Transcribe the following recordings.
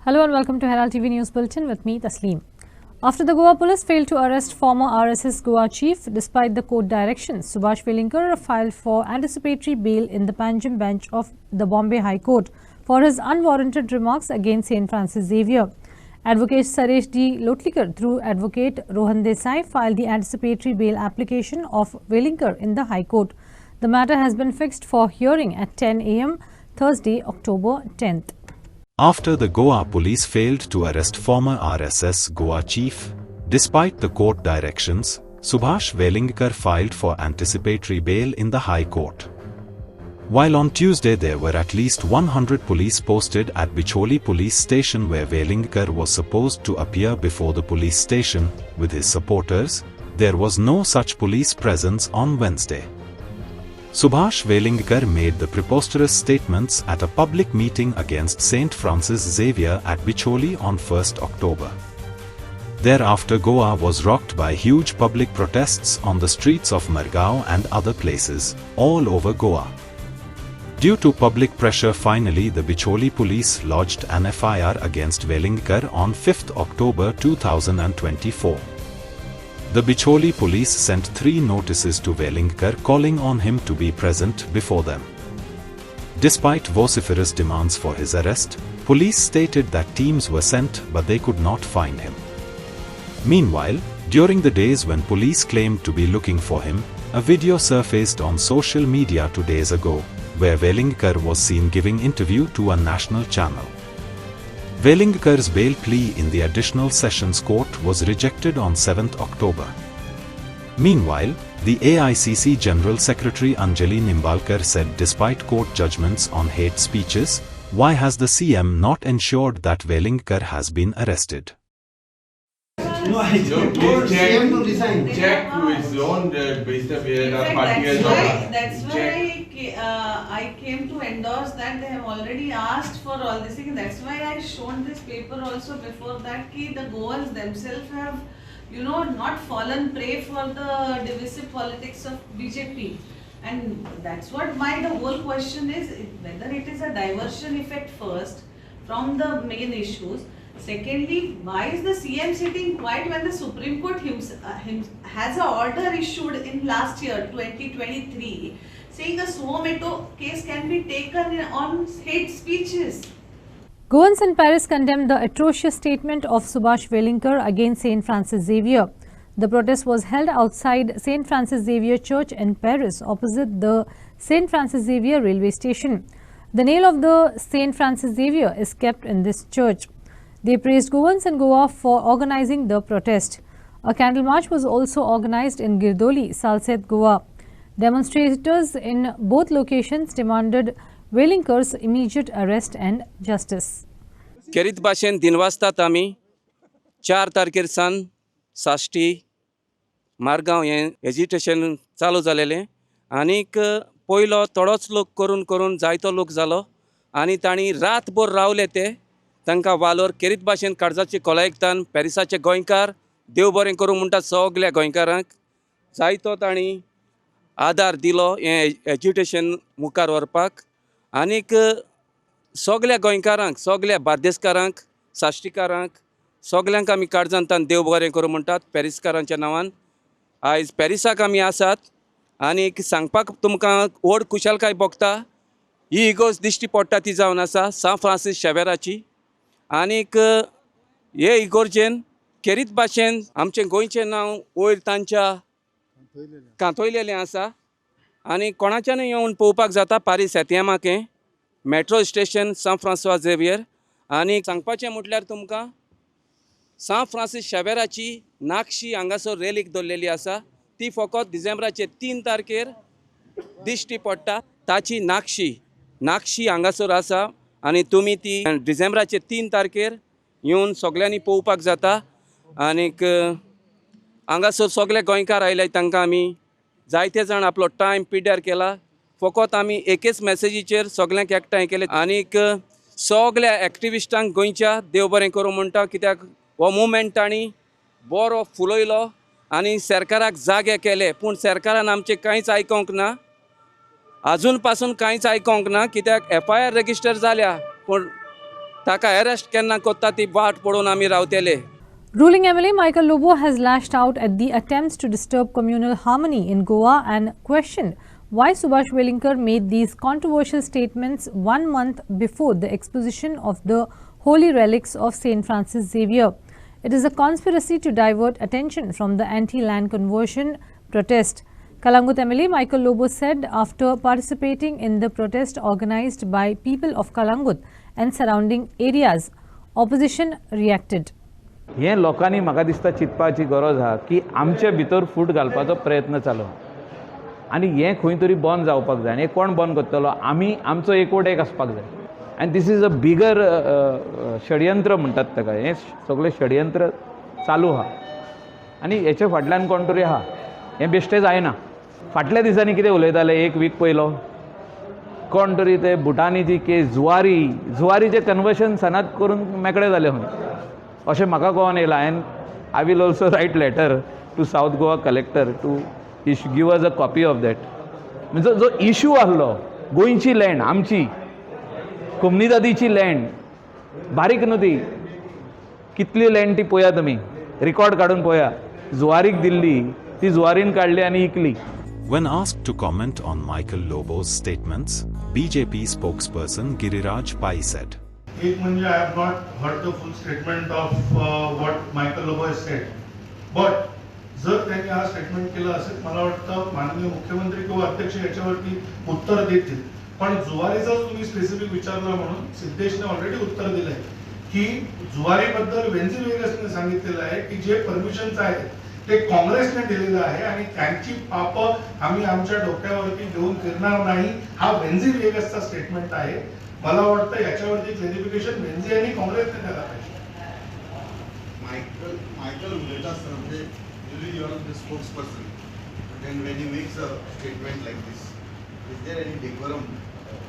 Hello and welcome to Herald TV News Bulletin with me, Tasleem. After the Goa police failed to arrest former RSS Goa chief despite the court directions, Subhash Velingkar filed for anticipatory bail in the Panjim bench of the Bombay High Court for his unwarranted remarks against St. Francis Xavier. Advocate Saresh D. Lotlikar, through Advocate Rohan Desai, filed the anticipatory bail application of Velingkar in the High Court. The matter has been fixed for hearing at 10 a.m. Thursday, October 10th. After the Goa police failed to arrest former RSS Goa chief, despite the court directions, Subhash Velingkar filed for anticipatory bail in the High Court. While on Tuesday there were at least 100 police posted at Bicholi police station where Velingkar was supposed to appear before the police station with his supporters, there was no such police presence on Wednesday. Subhash Velingkar made the preposterous statements at a public meeting against St. Francis Xavier at Bicholi on 1st October. Thereafter, Goa was rocked by huge public protests on the streets of Margao and other places, all over Goa. Due to public pressure, finally the Bicholi police lodged an FIR against Velingkar on 5th October 2024. The Bicholi police sent 3 notices to Velingkar calling on him to be present before them. Despite vociferous demands for his arrest, police stated that teams were sent but they could not find him. Meanwhile, during the days when police claimed to be looking for him, a video surfaced on social media 2 days ago, where Velingkar was seen giving interview to a national channel. Velingkar's bail plea in the Additional Sessions Court was rejected on 7th October. Meanwhile, the AICC General Secretary Anjali Nimbalkar said despite court judgments on hate speeches, why has the CM not ensured that Velingkar has been arrested? No, I don't CM to resign. Check to his own that's why I came to endorse that. They have already asked for all this thing. That's why I shown this paper also before that the Goans themselves have, not fallen prey for the divisive politics of BJP. And that's what the whole question is, whether it is a diversion effect first from the main issues. Secondly, why is the CM sitting quiet when the Supreme Court has an order issued in last year, 2023, saying a suo motu case can be taken on hate speeches? Goans in Paris condemned the atrocious statement of Subhash Velingkar against St. Francis Xavier. The protest was held outside St. Francis Xavier Church in Paris, opposite the St. Francis Xavier railway station. The nail of the St. Francis Xavier is kept in this church. They praised Goans in Goa for organizing the protest. A candle march was also organized in Girdoli, Salsette, Goa. Demonstrators in both locations demanded Velingkar's immediate arrest and justice. केरीत भाशेन दिनवासतात आमी 4 तारखेर सान साश्टी मारगांव हें agitation चालू जालेलें आनीक पयलो थोडोच लोक करून जायतो लोक जालो आनी तांणी रातभर रावले ते तांकां वालोर केरीत भाशेन काळजाची खोलायकतान पॅरिसाचे गोंयकार देव बरें करूं म्हणटा सगल्या गोंयकारांक जायतो तांणी आदार दिलो हें एज्युटेशन मुखार व्हरपाक आनीक सगल्या गोंयकारांक सगल्या बार्देसकारांक साश्टीकारांक सगल्यांक आमी काळजांतान देव बरें करूं म्हणटात पॅरिसकारांच्या नांवान. आयज पॅरिसाक आमी आसात आनीक सांगपाक तुमकां व्हड खुशालकाय भोगता ही इगोर्ज दिश्टी पडटा ती जावन आसा सान फ्रांसीस शेवेराची आनीक हे इगोर्जेन केरीत भाशेन आमचें गोंयचें नांव वयर तांच्या कांतोयलेलें आसा आनी कोणाच्यानूय येवन पळोवपाक जाता पारीस एतिएमाकें मेट्रो स्टेशन सान फ्रांसवा झेवियर. आनी सांगपाचें म्हटल्यार तुमकां सान फ्रांसीस शेवेराची नाक्षी हांगासर रेलीक दवरलेली आसा ती फकत डिसेंबराचे 3 तारखेर दिश्टी पडटा. ताची नाक्षी हांगासर आसा आनी तुमी ती डिसेंबराचे 3 तारखेर येवन सगल्यांनी पळोवपाक जाता. आनीक हांगासर सगळे गोंयकार आयले तांकां आमी जायते जाण आपलो टायम पिड्ड्यार केला. फकत आमी एकेच मॅसेजीचेर सगल्यांक एकठांय केले आनीक सगल्या एक्टिविस्टांक गोंयच्या देव बरें करूं म्हणटा कित्याक हो मुवमेंट तांणी बरो फुलयलो आनी सरकाराक जागे केले पूण सरकारान आमचें कांयच आयकोंक ना. आजून पासून कांयच आयकोंक ना कित्याक FIR रजिस्टर जाल्या पूण ताका अरेस्ट केन्ना कोत्ता ती वाट पळोवन आमी रावतले. Ruling MLA Michael Lobo has lashed out at the attempts to disturb communal harmony in Goa and questioned why Subhash Velingkar made these controversial statements 1 month before the exposition of the holy relics of St. Francis Xavier. It is a conspiracy to divert attention from the anti-land conversion protest. Kalangut MLA Michael Lobo said after participating in the protest organized by people of Kalangut and surrounding areas, opposition reacted. हे लोकांनी म्हाका दिसता चिंतपाची गरज आहा की आमचे भितर फूट घालपाचो प्रयत्न चालू आनी हें खंय तरी बंद जावपाक जाय. आनी हें कोण बंद करतलो? आमी आमचो एकवट आसपाक जाय. आनी दिस इज अ बिगर षडयंत्र म्हणटात ताका. हें सगळें षडयंत्र चालू आहा आनी हेचे फाटल्यान कोण तरी आहा. हें बेश्टें जायना. फाटल्या दिसांनी कितें उलयताले एक वीक पयलो कोण तरी ते भुटानीची केस जुवारीचें कन्वर्शन सनात करून मेकळे जाले खंय अशें म्हाका कळोन येयलां. And I will also write letter to south Goa collector to give us a copy of that. म्हणजे जो इशू आहलो गोंयची लँड आमची कम्युनिटीची लँड बारीक न्हू ती कितली लँड ती पळया तुमी रिकॉर्ड काडून पळया. जुवारीक दिल्ली ती जुवारीन काडली आनी इकली. When asked to comment on Michael Lobo's statements, BJP spokesperson Giriraj Pai said, एक म्हणजे I have not heard the full statement of what Michael Lobo has said. But जर त्यांनी हा स्टेटमेंट केला असेल मला वाटतं माननीय मुख्यमंत्री किंवा अध्यक्ष याच्यावरती उत्तर देतील. पण जुवारीचा तुम्ही स्पेसिफिक विचारला म्हणून सिद्धेशने ऑलरेडी उत्तर दिलंय की जुवारीबद्दल वेन्झिवेगसने सांगितलेलं आहे की जे परमिशन्स आहेत ते काँग्रेसने दिलेलं आहे आणि त्यांची पापं आम्ही आमच्या डोक्यावरती घेऊन फिरणार नाही. हा वेन्झिवेगसचा स्टेटमेंट आहे. मला वाटतं याच्यावरती क्लॅरिफिकेशन वेन्झी आणि काँग्रेसने द्यायला पाहिजे. Michael Lobo sir, usually you are the spokesperson. Then when he makes a statement like this, is there any decorum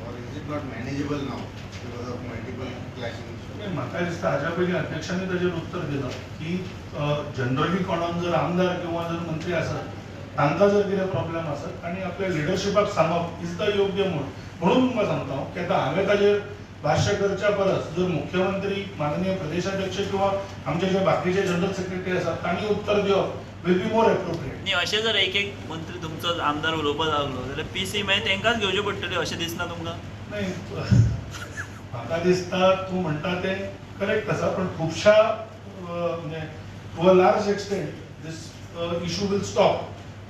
or is it not manageable now because of multiple clashing issues? म्हाका दिसता हाच्या पयलीं अध्यक्षांनी ताचेर उत्तर दिलं की generally कोणाक जर आमदार किंवा जर मंत्री आसत तांकां जर कितें प्रॉब्लेम आसत आनी आपल्या लिडरशिपाक सांगप इज द योग्य मोड. म्हणून तुमकां सांगता की आतां हांवें ताचेर भाष्य करच्या परस जर मुख्यमंत्री माननीय प्रदेशाध्यक्ष किंवा आमचे जे बाकीचे जनरल सेक्रेटरी आसात तांणी उत्तर दिवप विल बी मोर एप्रोप्रिएट. न्ही अशें जर एक मंत्री तुमचो आमदार उलोवपाक लागलो जाल्यार पीसी मागीर तांकांच घेवच्यो पडटल्यो अशें दिसना तुमकां? नाही म्हाका दिसता तूं म्हणटा तें करेक्ट आसा पण खुबशा म्हणजे to a large extent this issue will stop.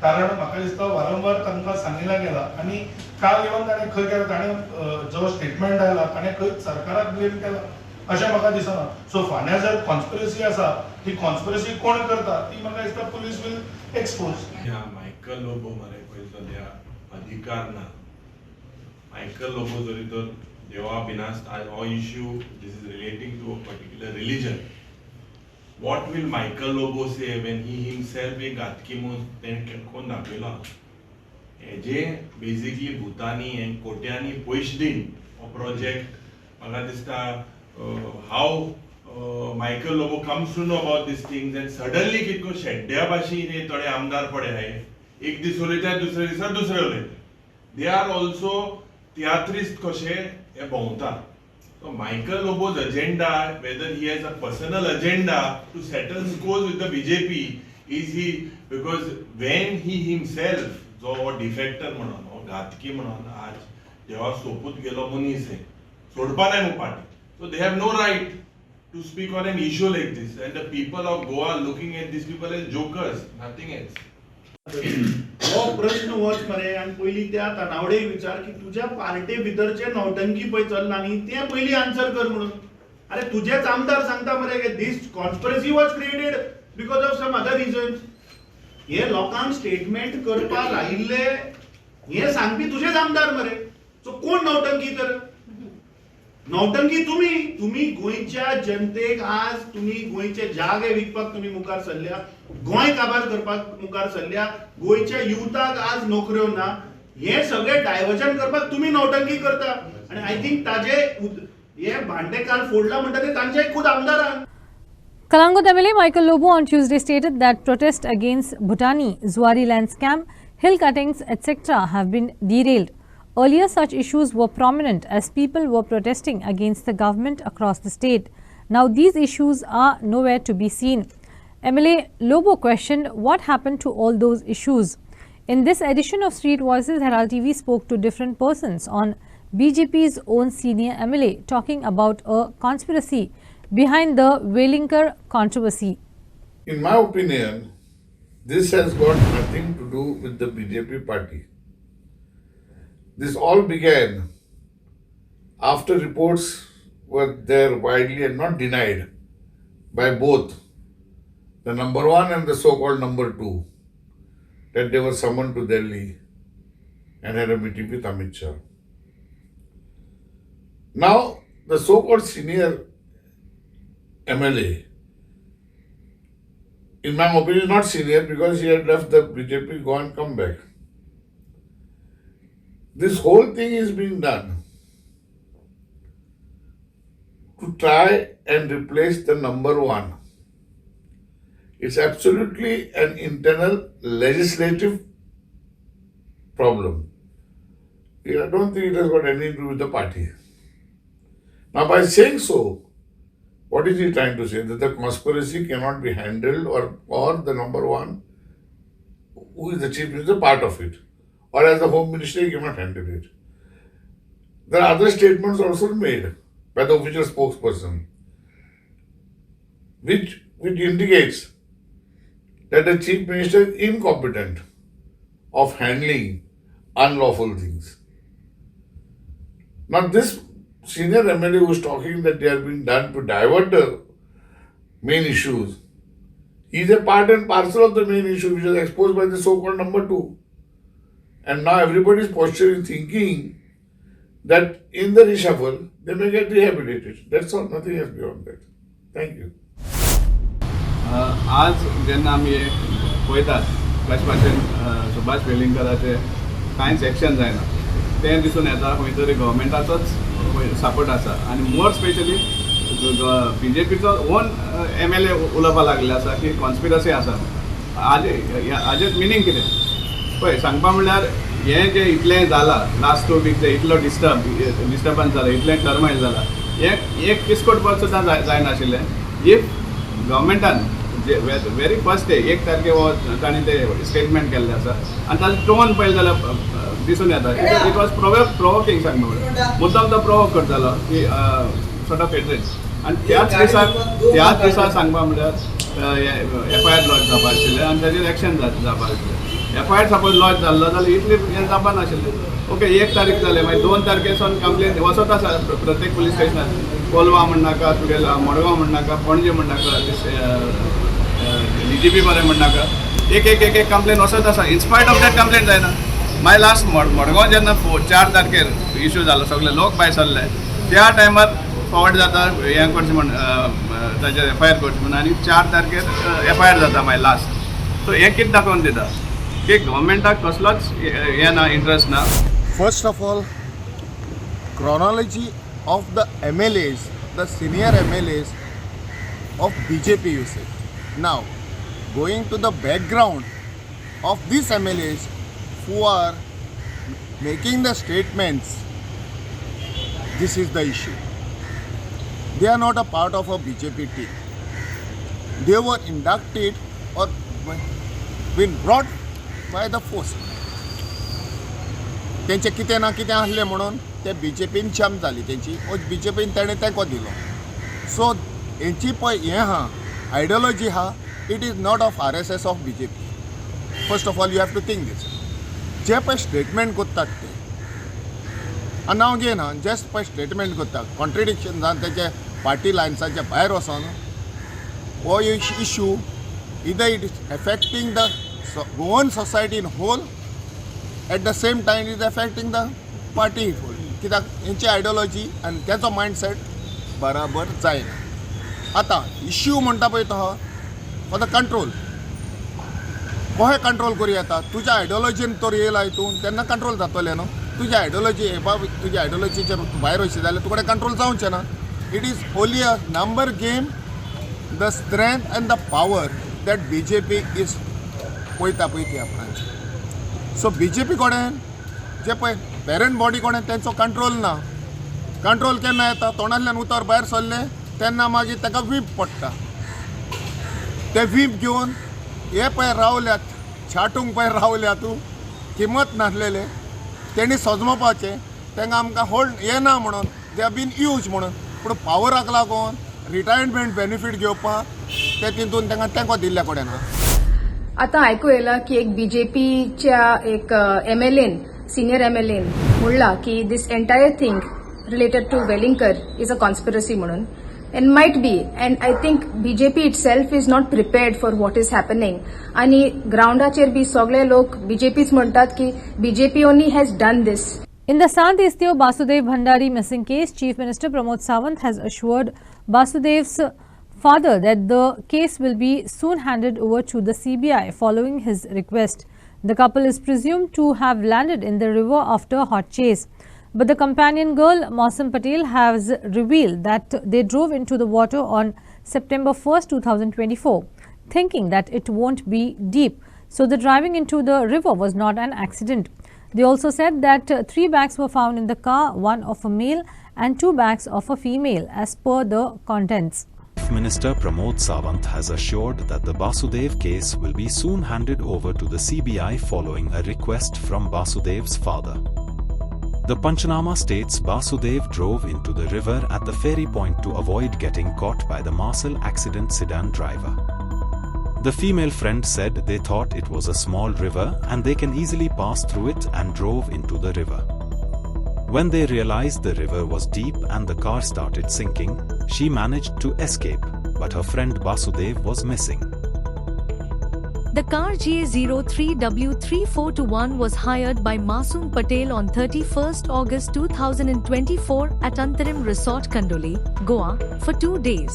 कारण म्हाका दिसता वारंवार तांकां सांगिल्ला गेला आनी काल इवन ताणें खंय केला ताणें जो स्टेटमेंट आयला ताणें खंय सरकाराक ब्लेम केला अशें म्हाका दिसना. सो फाल्यां जर कॉन्स्पिरसी आसा ती कॉन्स्पिरसी कोण करता ती म्हाका दिसता police will expose. Michael Lobo मरे पळय सद्या अधिकार ना. मायकल लोबो जरी तर देवा बिनास्त हो issue this is relating to a particular religion. What will Michael Lobo say when he himself एक घातकी म्हणून तेणें कोण दाखयला हेजे बेसिकली भुतानी हे कोट्यांनी पयशे दिन हो प्रोजेक्ट म्हाका दिसता how Michael Lobo comes to know about these things and suddenly कितको शेड्ड्या भाशेन हे थोडे आमदार पडे हाय एक दीस उलयता दुसरे दिसा दुसरे उलयता. दे आर ऑल्सो तियात्रिस्ट कशे हे भोंवता. So Michael Lobo's agenda, whether he has a personal agenda to settle scores with the BJP, is he because when he himself, जो defector म्हणून, or घातकी म्हणून आज जेव्हा सोपूत गेलो मनीस आहे, सोडपा नाही मग party. So they have no right to speak on an issue like this, and the people of Goa looking at these people as jokers, nothing else. हो प्रश्न वच मरे आणि पहिली त्या तनावडे विचार की तुझ्या पार्टी भितरचे नौटंकी पळय चलना न्ही ते पहिली आन्सर कर म्हणून. अरे तुझेच आमदार सांगता मरे की this conspiracy was created because of some other reasons. हे लोकांक स्टेटमेंट करपाक लायिल्ले हे सांगपी तुझेच आमदार मरे. सो कोण नौटंकी तर नौटंकी तुम्ही गोंयच्या जनतेक आज तुम्ही गोंयचे जागे विकपाक तुम्ही मुखार सरल्या, गोंय काबार करपाक मुखार सरल्या, गोंयच्या युथाक आज नोकऱ्यो ना, हे सगळे डायव्हर्जन करपाक तुम्ही नौटंकी करता. आणि आय थिंक ताजे हे भांडे काल फोडला म्हणटा ते तांचे खुद आमदारान. Kalangut MLA Michael Lobo on Tuesday stated that protests against Bhutani Zuari land scam, hill cuttings, etc. have been derailed. Earlier, such issues were prominent as people were protesting against the government across the state. Now, these issues are nowhere to be seen. MLA Lobo questioned what happened to all those issues. In this edition of Street Voices, Herald TV spoke to different persons on BJP's own senior MLA talking about a conspiracy behind the Velingkar controversy. In my opinion, this has got nothing to do with the BJP party. This all began after reports were there widely and not denied by both the number one and the so-called number two, that they were summoned to Delhi and had a meeting with Amit Shah. Now, the so-called senior MLA, in my opinion, not senior because he had left the BJP, go and come back. This whole thing is being done to try and replace the number one. It's absolutely an internal legislative problem. I don't think it has got anything to do with the party. Now, by saying so, what is he trying to say? That the conspiracy cannot be handled or the number one, who is the chief minister, part of it. Or as the home minister, he cannot handle it. There are other statements also made by the official spokesperson, which indicates that the chief minister is incompetent of handling unlawful things. Now, this senior MLA who is talking that they are being done to divert the main issues, he is a part and parcel of the main issue which is exposed by the so-called number two. And now everybody is posturing, thinking that in the reshuffle, they may get rehabilitated. That's all, nothing else beyond that. Thank you. आज जेन्ना आमी पळयतात कशे भाशेन सुभाष वेलिंगकराचे कांयच action जायना तें दिसून येता खंय तरी गव्हर्मेंटाचोच सपोर्ट आसा आनी मोर स्पेशली BJPचो ओन MLA उलोवपाक लागले आसा की कॉन्स्पिरसी आसा हाजें मिनींग कितें पळय सांगपा म्हणल्यार हें जें इतलें जालां लास्ट 2 वीक इतलो डिस्टर्बन्स जाला इतलें टर्मायल जाला हें एक किस्कोट पद सुद्दां जायनाशिल्लें इफ गव्हर्मेंटान वेरी फर्स्ट डे 1 तारखेर ताणें तें स्टेटमेंट केल्लें आसा आनी ताचो टोन पळयलें जाल्यार दिसून येता इट वॉज प्रोवोकिंग सांगपा म्हणल्यार मुद्दाम तो प्रोवोक करतालो की सॉर्ट ऑफ हेट्रेड आनी त्याच दिसा सांगपा म्हणल्यार FIR लॉन्च जावपा आशिल्लें आनी ताजेर एक्शन जावपा आशिल्लें FIR सपोज लॉन्च जाल्लो जाल्यार इतलें हें जावपा नाशिल्लें ओके 1 तारीख जालें मागीर 2 तारखेसून कंप्लेन वचत आसा प्रत्येक पुलीस स्टेशनार कोलवा म्हणनाका तुगेलो मडगांव म्हणनाका पणजे म्हणनाका DGP बरें म्हणनाका एक कंप्लेन वचत आसा इन्स्पायट ऑफ दॅट कंप्लेन जायना मागीर लास्ट मडगांव जेन्ना 4 तारखेर इश्यू जालो सगळे लोक भायर सरले त्या टायमार फॉवर्ड जाता हें करचें म्हण ताचेर FIR करचें म्हण आनी 4 तारखेर FIR जाता मागीर लास्ट सो हें कितें दाखोवन दिता की गव्हर्मेंटाक कसलोच हें ना इंट्रस्ट ना. First of all, chronology of the MLAs, the senior MLAs of BJP, you say. Now, going to the background of these MLAs who are making the statements, this is the issue. They are not a part of a BJP team. They were inducted or been brought by the force. तेंचे कितें ना कितें आसलें म्हणून ते BJPन jump जाली तेंची BJPन तेणें तेंको दिलो सो हेंची पळय हें आहा आयडियोलॉजी आहा it is not of RSS of BJP. First of all you have to think these जे पळय स्टेटमेंट करतात ते आनी हांव घे ना जस्ट पळय स्टेटमेंट करता कॉन्ट्रडिक्शन जावन तेचे पार्टी लायन्साचे भायर वचोन हो issue either it is affecting the Goan society in whole at the same time is affecting the party in whole कित्याक हेंची आयडियोलॉजी आनी तेचो मायंडसेट बराबर जायना. आतां इश्यू म्हणटा पळय तो फॉर द कंट्रोल कशें कंट्रोल करूं येता तुज्या आयडियोलॉजीन तर येयला हितून तेन्ना कंट्रोल जातलें न्हू तुज्या आयडियोलॉजी हे बाब तुज्या आयडियोलॉजीचे भायर वयचें जाल्यार तुकडे कंट्रोल जावचें ना. It is only a number game the strength and the power that BJP is पळयता पळय ती आपणाची. सो BJP कडेन जे पळय पेरंट बॉडी कोणें तेंचो कंट्रोल ना. कंट्रोल केन्ना येता, तोंडांतल्यान उतर भायर सरले तेन्ना मागीर ताका वीप पडटा. ते वीप घेवन हे पळय रावल्यात, छाटूंक पळय रावल्यात, किंमत नासलेले तेणी सजमोवपाचें, तांकां आमकां होल्ड हे ना म्हणून दे हॅव बीन यूज म्हणून. पूण पावराक लागून रिटायरमेंट बेनिफीट घेवपाक ते तितून तांकां तेंको दिल्ल्या कडेन ना. आता ऐकू येला की एक बीजेपीच्या एक MLAन सिनियर MLAन म्हणला की this entire thing related to Velingkar is a conspiracy म्हणून. And might be, and I think BJP itself is not prepared for what is happening. आणि ग्राउंडाचेर बी सगळे लोक BJPच म्हणतात की BJP only has done this. In the Sant Istio Basudev Bhandari missing case, Chief Minister Pramod Sawant has assured Basudev's father that the case will be soon handed over to the CBI following his request. The couple is presumed to have landed in the river after a hot chase. But the companion girl, Mausam Patel, has revealed that they drove into the water on September 1st, 2024, thinking that it won't be deep. So the driving into the river was not an accident. They also said that 3 bags were found in the car, 1 of a male and 2 bags of a female, as per the contents. Minister Pramod Sawant has assured that the Basudev case will be soon handed over to the CBI following a request from Basudev's father. The Panchanama states Basudev drove into the river at the ferry point to avoid getting caught by the Marcel accident sedan driver. The female friend said they thought it was a small river and they can easily pass through it and drove into the river. When they realized the river was deep and the car started sinking, she managed to escape, but her friend Basudev was missing. The car GA03W3421 was hired by Mausam Patel on 31st August 2024 at Antarim Resort, Kandoli, Goa, for 2 days.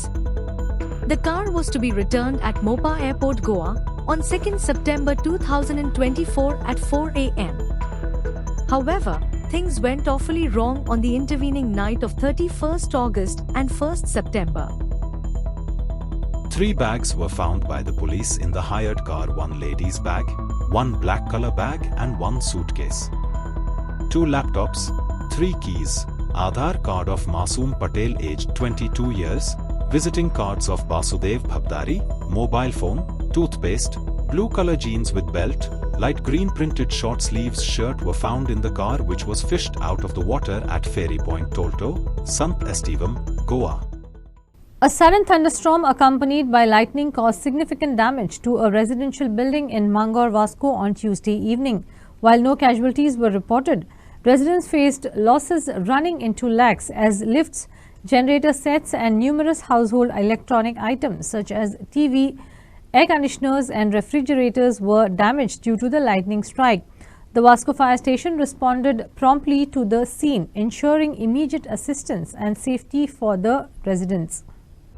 The car was to be returned at Mopa Airport, Goa, on 2nd September 2024 at 4 a.m. However, things went awfully wrong on the intervening night of 31st August and 1st September. 3 bags were found by the police in the hired car, 1 lady's bag, 1 black color bag and 1 suitcase. 2 laptops, 3 keys, Aadhaar card of Mausam Patel aged 22 years, visiting cards of Basudev Bhandari, mobile phone, toothpaste, blue color jeans with belt, light green printed short sleeves shirt were found in the car which was fished out of the water at Ferry Point Tolto, Sant Estevam, Goa. A sudden thunderstorm accompanied by lightning caused significant damage to a residential building in Mangor, Vasco on Tuesday evening. While no casualties were reported, residents faced losses running into lakhs as lifts, generator sets and numerous household electronic items such as TV, air conditioners and refrigerators were damaged due to the lightning strike. The Vasco fire station responded promptly to the scene, ensuring immediate assistance and safety for the residents.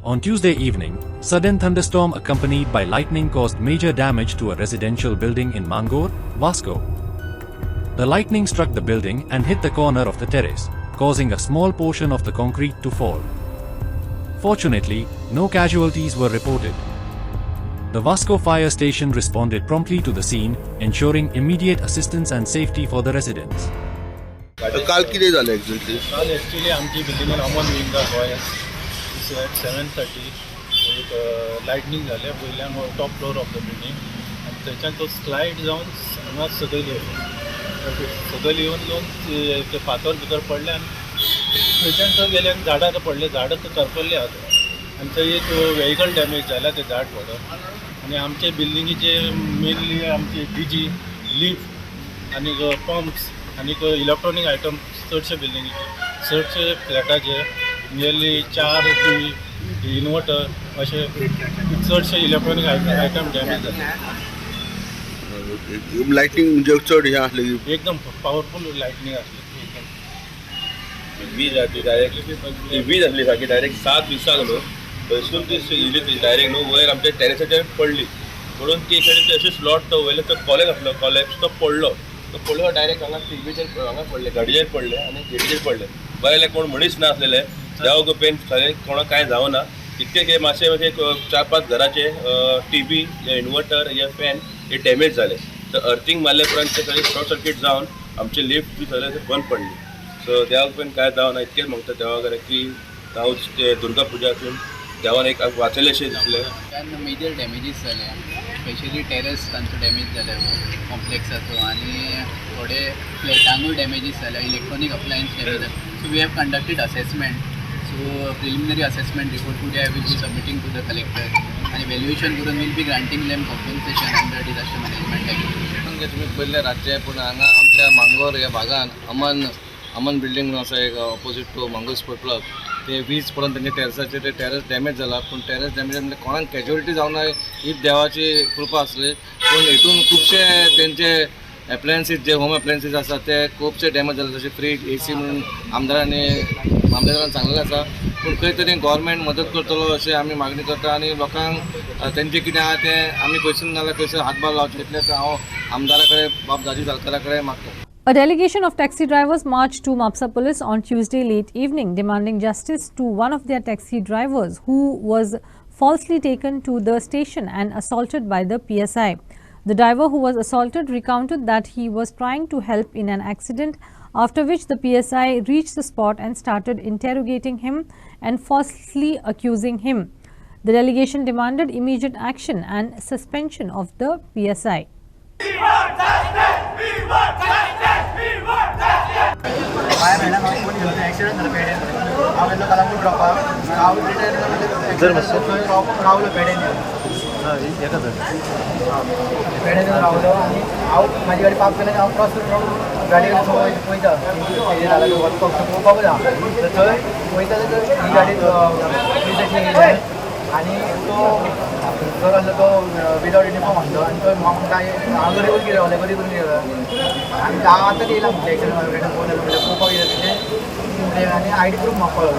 On Tuesday evening, sudden thunderstorm accompanied by lightning caused major damage to a residential building in Mangor, Vasco. The lightning struck the building and hit the corner of the terrace, causing a small portion of the concrete to fall. Fortunately, no casualties were reported. The Vasco fire station responded promptly to the scene, ensuring immediate assistance and safety for the residents. काल कितें जालें exactly? काल actually आमची बिल्डिंगेन अमोन विंगा Goa at 7:30 एक lightning जालें वयल्यान top floor of the building आनी थंयच्यान तो स्लायड जावन हांगा सकयल येवन ते फातर भितर पडले आनी थंयच्यान थंय गेले आनी झाडां पडले, झाडां करपल्ले आसा आनी थंय एक वेहिकल डॅमेज जाला ते झाड पडून आनी आमचे बिल्डिंगीचे मेनली आमचे डीजी लिफ्ट आनी पंप्स आनी इलेक्ट्रॉनीक आयटम चडशे बिल्डिंगीचे चडशे फ्लॅटाचे नियरली 4 TV, इन्वर्टर अशे चडशे इलेक्ट्रॉनीक आयटम डॅमेज जाले. लायटिंग म्हणजे चड हे आसले एकदम पावरफुल लायटनींग आसली. वीज आसली डायरेक्ट वीज आसली सारकी डायरेक्ट 7 दिसा जालो थंयसून ती इली डायरेक्ट न्हू वयर आमच्या टॅरेसाचेर पडली म्हणून ती अशी स्लॉट तो वयलो तो कॉलेज तो पडलो डायरेक्ट हांगा टीव्हीचेर हांगा पडले गाडयेचेर पडले आनी गेटीचेर पडले बरें कोण मनीस ना आसलेले देव गो पेन सगळें कोणाक कांय जावं ना इतके मातशे 4-5 घराचे टीव्ही या इन्वर्टर या फॅन हे डॅमेज जाले तर अर्थिंग मारले उपरांत ते सगळे शॉर्ट सर्किट जावन आमची लिफ्ट जी सगळे बंद पडली. सो देवाक पण काय जावना इतकेच म्हणटा देवा कडेन की हांव दुर्गा पुजासून देवान एक वाचयले अशें दिसलें. तेन्ना मेजर डॅमेजीस जाल्या, स्पेशली टेरस तांचो डॅमेज जाल्या कॉम्प्लेक्साचो आनी थोडे फ्लॅटांकूय डॅमेजीस जाल्या, इलेक्ट्रॉनीक अप्लायन्स डॅमेज जाल्या. So we have conducted assessment. So preliminary assessment report today I will be submitting to the collector आनी व्हॅल्युएशन करून will be granting them compensation under disaster management act. तुमी पयले रातचे पूण हांगा आमच्या मांगोर ह्या भागान अमन बिल्डींग आसा एक opposite to Mangor sport club, ते वीज पडून तेंचे टेरसाचे ते टेरस डॅमेज जाला. पूण टेरस डॅमेज म्हणजे कोणाक कॅज्युअलिटी जावना ही देवाची कृपा आसली. पूण हितून खुबशे तेंचे एप्लायन्सीस जे होम एप्लायन्सीस आसा ते खुबशे डॅमेज जाले, जशे फ्रीज AC म्हणून आमदारान सांगलेलें आसा. पूण खंय तरी गव्हर्मेंट मदत करतलो अशें आमी मागणी करता आनी लोकांक तेंचे कितें आहा तें आमी खंयसून नाल्यार खंयसर हातभार लावचे इतलें हांव आमदारा कडेन बाब दाजी सालकारा कडेन मागता. A delegation of taxi drivers marched to Mapsa police on Tuesday late evening, demanding justice to one of their taxi drivers who was falsely taken to the station and assaulted by the PSI. The driver who was assaulted recounted that he was trying to help in an accident, after which the PSI reached the spot and started interrogating him and falsely accusing him. The delegation demanded immediate action and suspension of the PSI. Accident झाला पेड्यान. हांव येयलो कलंगूट ड्रॉपाक. हांव रावलो पेड्यान पेड्यान रावलो आनी हांव म्हाजी गाडी पार्क केली. हांव क्रॉस करून गाडी वयता हेजेर जाल्यार वचपाक पळोवपाक जा. थंय वयता जाल्यार ही गाडी पुलिसाची येयली आनी तो सर आसलो तो विदाउट युनिफॉर्म आसलो आनी तो म्हाका हांव गरी करून गेलो गरी करून गेलो आनी हांव आतां येयला म्हटलें एक्सिडेंट पळोवपाक येयला तेजें आनी ID प्रूफ म्हाका कळलो.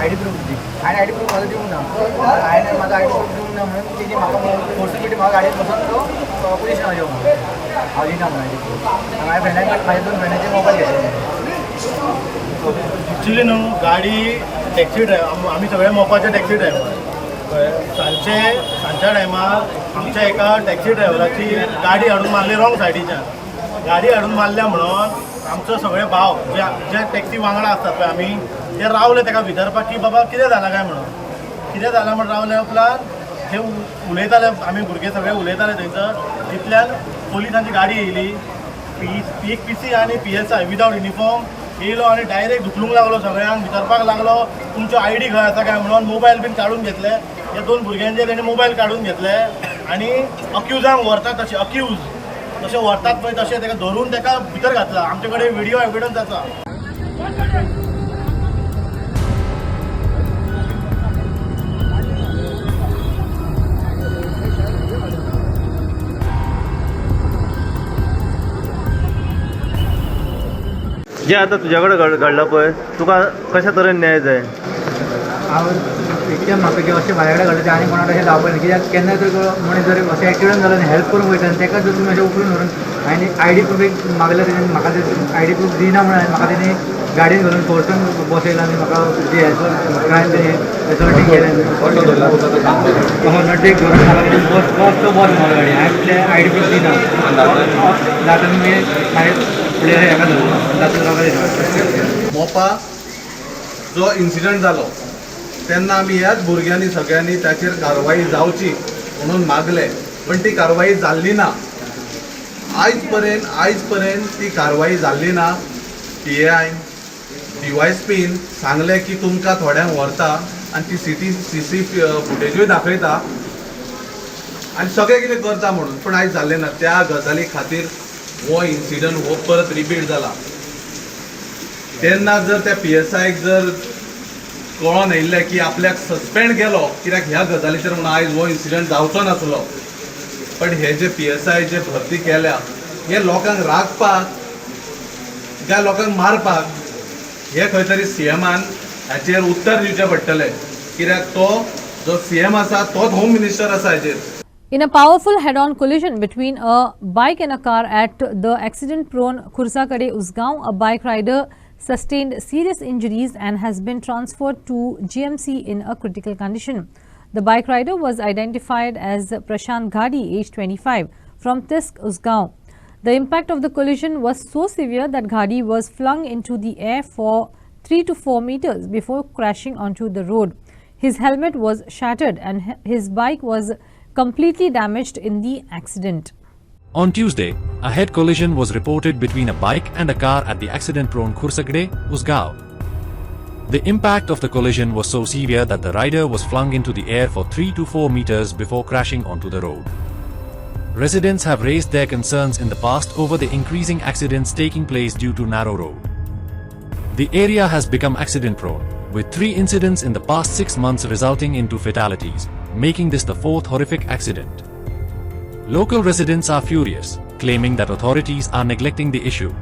ID प्रूफ दी हांवें ID प्रूफ म्हाजो दिवंक ना. हांवें म्हाजो ID प्रूफ दिवंक ना म्हणून तेजी म्हाका फोर्सिबिलिटी म्हाका गाडयेर बसून तो पुलीस स्टेशनार येवं म्हणून हांव दिना म्हणून ID प्रूफ. हांवें फ्रेंडान म्हाज्या 2 फ्रेंडांचे मोबायल घेतले. एक्चुली न्हू गाडी टॅक्सी ड्रायव्हर आमी सगळे मोपाचे टॅक्सी ड्रायव्हर. सांजच्या टायमार आमच्या एका टॅक्सी ड्रायव्हराची गाडी हाडून मारली रॉंग सायडीच्यान. गाडी हाडून मारल्या म्हणून आमचो सगळे भाव जे टॅक्सी वांगडा आसतात पळय आमी ते रावले ताका विचारपाक की बाबा कितें जालां काय म्हणून. कितें जालां म्हणून रावल्या उपरांत ते उलयताले आमी भुरगे सगळे उलयताले थंयसर. तितल्यान पोलिसांची गाडी येयली. एक PC आनी PSI विदाउट युनिफॉर्म येयलो आनी डायरेक्ट धुकलूंक लागलो सगळ्यांक. विचारपाक लागलो तुमचो ID खंय आसा काय म्हणून. मोबायल बीन काडून घेतले. ह्या 2 भुरग्यांचे तेणी मोबायल काडून घेतले आनी अक्युजांक व्हरतात तशें अक्यूज तशें व्हरतात पळय तशें ताका धरून ताका भितर घातला. आमचे कडेन व्हिडिओ एविडन्स आसा. जे आता तुझ्या कडेन घडलां पळय तुका कशा तरेन न्याय जाय? हांव एकदम म्हाका जे अशें म्हाज्या कडेन घडलें तें आनी कोणाक अशें जावपाक ना. कित्याक केन्नाय तर मनीस जर अशें एक्सिडेंट जालो आनी हेल्प करूंक वयता आनी ताका जर तुमी अशें उखलून व्हरून हांवें ID प्रूफ एक मागलें तेणें म्हाका ते ID प्रूफ दिना म्हणून म्हाका तेणी गाडयेन घालून फोर्सून बसयला आनी म्हाका जे क्रायम तेणी एसॉल्टींग केलें. नड्डेक धरून म्हाका बस तो बस म्हाका गाडी हांवें ते ID प्रूफ दिना जाता मी हांवें फुडें हेका धरलो जाता मोपा जो इन्सिडंट जालो तेन्ना आमी ह्याच भुरग्यांनी सगळ्यांनी ताचेर कारवाई जावची म्हणून मागले. पण ती कारवाई जाल्ली ना. आयज पर्यंत ती कारवाई जाल्ली ना. PAI DYSPन सांगलें की तुमकां थोड्यांक व्हरता आनी ती CC फुटेजूय दाखयता आनी सगळें कितें करता म्हणून. पूण आयज जाल्लें ना. त्या गजाली खातीर हो इन्सिडंट परत रिपीट जाला. तेन्ना जर त्या PSIक जर कळोन येयल्लें की आपल्याक सस्पेंड केलो कित्याक ह्या गजालीचेर म्हणून आयज हो इन्सिडंट जावचो नासलो. पण हे जे PSI जे भरती केल्या हे लोकांक राखपाक काय लोकांक मारपाक हे खंय तरी CMन हाचेर उत्तर दिवचें पडटलें. कित्याक तो जो CM आसा तोच होम मिनिस्टर आसा हाचेर. In a powerful head-on collision between a bike and a car at the accident-prone Khursakade Usgaon, a bike rider sustained serious injuries and has been transferred to GMC in a critical condition. The bike rider was identified as Prashant Ghadi, aged 25, from Tisk, Usgaon. The impact of the collision was so severe that Ghadi was flung into the air for 3 to 4 meters before crashing onto the road. His helmet was shattered and his bike was completely damaged in the accident. On Tuesday, a head collision was reported between a bike and a car at the accident-prone Khursagde, Usgaon. The impact of the collision was so severe that the rider was flung into the air for 3 to 4 meters before crashing onto the road. Residents have raised their concerns in the past over the increasing accidents taking place due to narrow road. The area has become accident-prone, with 3 incidents in the past 6 months resulting into fatalities, making this the 4th horrific accident. Local residents are furious, claiming that authorities are neglecting the issue.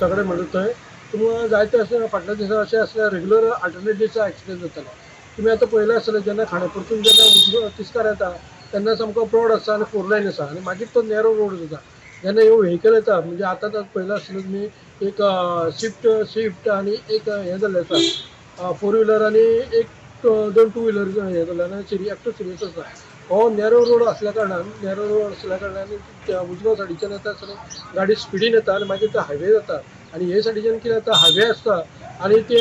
सगळे म्हणतोय तुम्ही जायते असले फाटल्या दिसा अशें असले regular alternate दिसा एक्सिडेंट जाताले तुम्ही आता पळयलें आसतलें जेन्ना खांडेपरतून जेन्ना तिस्कार येता तेन्ना सामको ब्रॉड आसा आनी 4 लायन आसा आनी मागीर तो नॅरो रोड जाता जेन्ना ह्यो व्हेकल येता म्हणजे आतां पळयलें आसतलें तुमी एक स्विफ्ट आनी एक हें जाल्लें आसा 4 व्हिलर आनी एक 2 व्हिलर हें जाल्लें आनी एकटो सिरियस आसा हो नॅरो रोड असल्या कारणान उजव्या सायडीच्यान येता आसतना गाडी स्पिडीन येता आनी मागीर तो हायवे जाता आनी हे सायडीच्यान कितें जाता हायवे आसता आनी ते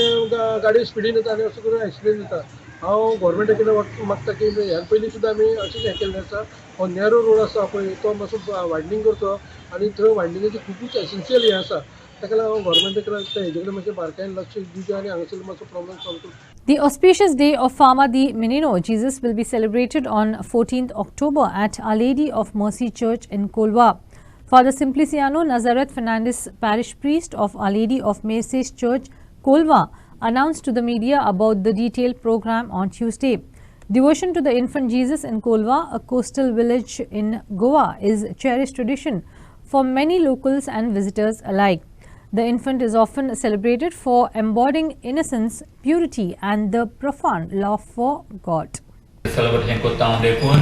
गाडी स्पिडीन येता आनी असो करून एक्सिडेंट जाता हांव गोवोरमेंटा कडेन मागता की ह्या पयलीं सुद्दां आमी अशेंच हें केल्लें आसा हो नॅरो रोड आसा पळय तो मातसो वायडनींग करचो आनी थंय वायडनिंगाची खुबूच एसेन्शियल हें आसा ताका लागून गोवोरमेंटा कडेन हेजे कडेन मातशें बारकायेन लक्ष दिवचें आनी हांगासर मातसो प्रॉब्लम सॉल्व करचो. The auspicious day of Fama di Menino Jesus will be celebrated on 14th October at Our Lady of Mercy Church in Kolwa. Father Simpliciano Nazareth Fernandez, parish priest of Our Lady of Mercy Church, Kolwa, announced to the media about the detailed program on Tuesday. Devotion to the infant Jesus in Kolwa, a coastal village in Goa, is cherished tradition for many locals and visitors alike. The infant is often celebrated for embodying innocence, purity and the profound love for God. Celebration कोत्ता देखून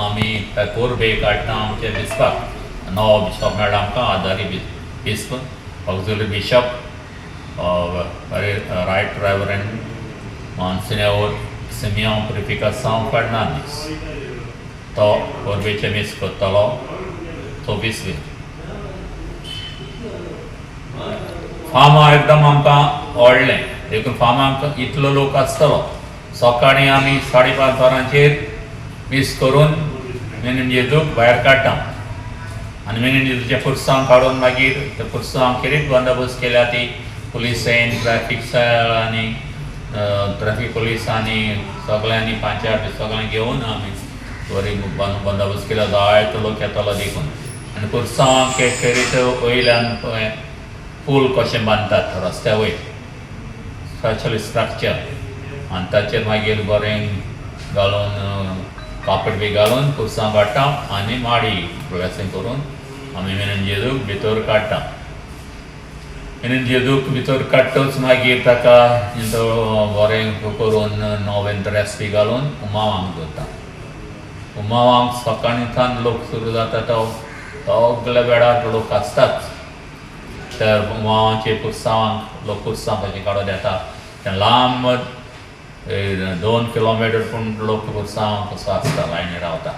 आमी कोरबे काडटा आमचे बिस्पाक नवो bishop मेळ्ळा आमकां आदारी बिस्प auxiliary bishop right reverend monsignor Simiao Purificacao Fernandes तो कोरबेचे मीस कोत्तलो 24 फार्मा एकदम आमकां व्हडलें देखून फार्मा आमकां इतलो लोक आसतलो सकाळीं आमी 5:30 वरांचेर मीस करून मेनीन जेजूक भायर काडटा आनी मेनीन जेजूच्या पुरसांव काडून मागीर त्या पुरसांव खेरीत बंदोबस्त केल्या ती पुलिसेन ट्रॅफिक आनी ट्रॅफिक पुलीस आनी सगळ्यांनी पंचायत सगळ्यांक घेवन आमी बरी बंदोबस्त केला जायतो लोक येतलो देखून आनी पुरसांव खेरीत वयल्यान पूल कशें बांदतात रस्त्या वयर स्पेशल स्ट्रक्चर आनी ताचेर मागीर बरें घालून कापड बी घालून पुरसांव काडटा आनी माडी ब्लेसींग करून आमी मेनीन जेजूक भितर काडटा मेनीन जेजूक भितर काडटूच मागीर ताका बरें करून नवें ड्रेस बी घालून उमावांक दवरता उमावांक सकाळींतल्यान लोक सुरू जाता तो सगल्या वेळार लोक आसतात त्या उमावांचे पुरसांवांक लोक पुरसांव कशें काडून येता तें लांब 2 किलोमिटर पूण लोक पुरसांव कसो आसता लायनी रावता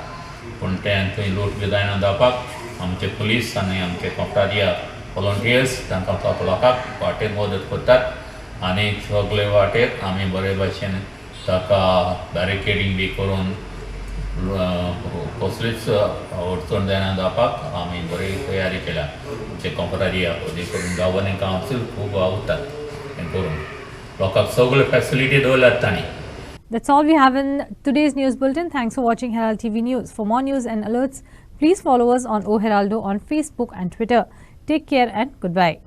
पूण तें थंय लूट बी जायना जावपाक आमचे पुलीस आनी आमचे कोंकटादिया वॉलंटियर्स तांकां तो लोकांक वाटेर मदत करतात आनी सगळे वाटेर आमी बरे भशेन ताका बॅरिकेडींग बी करून कसलीच अडचण जायना जावपाक आमी बरी तयारी केल्या आमचे कोंकटादिया करून गव्हर्निंग कावन्सील खूब आवडटात हें करून लोकांक सगळे फॅसिलिटी दवरल्यात तांणी. That's all we have in today's news bulletin. Thanks for watching Herald TV News. For more news and alerts, please follow us on O Heraldo on Facebook and Twitter. Take care and goodbye.